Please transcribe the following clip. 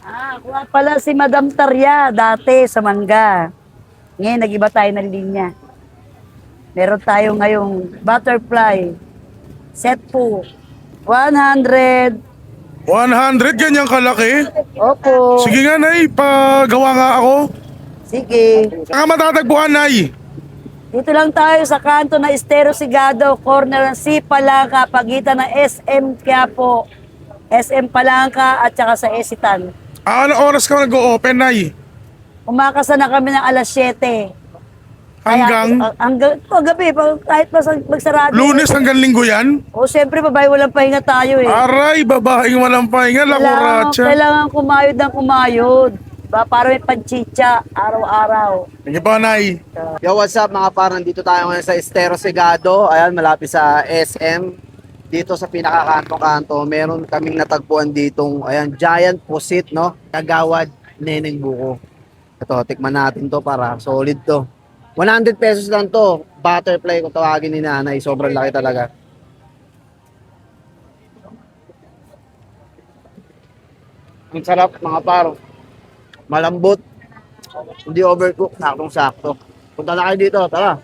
Ako nga pala si Madam Tarya, dati sa Mangga. Ngayon, nag-iba tayo ng linya. Meron tayo ngayong butterfly, set po, 100. 100, ganyan kalaki? Opo, Sige nga, Nay, pagawa nga ako. sige. Saan ka matatagpuan, Nay? Dito lang tayo sa kanto na Estero Sigado, corner ng C. Palangka, pagitan ng SM Quiapo, SM Palangka at saka sa Esitan. Anong oras ka nag-o-open, Nay? Umakasa na kami ng alas 7. Hanggang Hanggang gabi, kahit magsarado. Lunes hanggang Linggo yan? O, siyempre, babae walang pahinga tayo eh. Aray, babaeng walang pahinga, lakuratsa. Kailangan kumayod ng kumayod. Para may panchicha, araw-araw. Sige pa, Nay. Yo, what's up mga par? Nandito tayo ngayon sa Estero Segado. Ayan, malapit sa SM. Dito sa pinakakanto-kanto, meron kaming natagpuan ditong, ayan, giant pusit, no? Kagawad Neneng Buko. Ito, tikman natin to para solid to. 100 pesos lang to. Butterfly kung tawagin ni nanay. Sobrang laki talaga. Ang sarap mga par. Malambot. Hindi overcook. Saktong-sakto. Punta na kayo dito. Tara.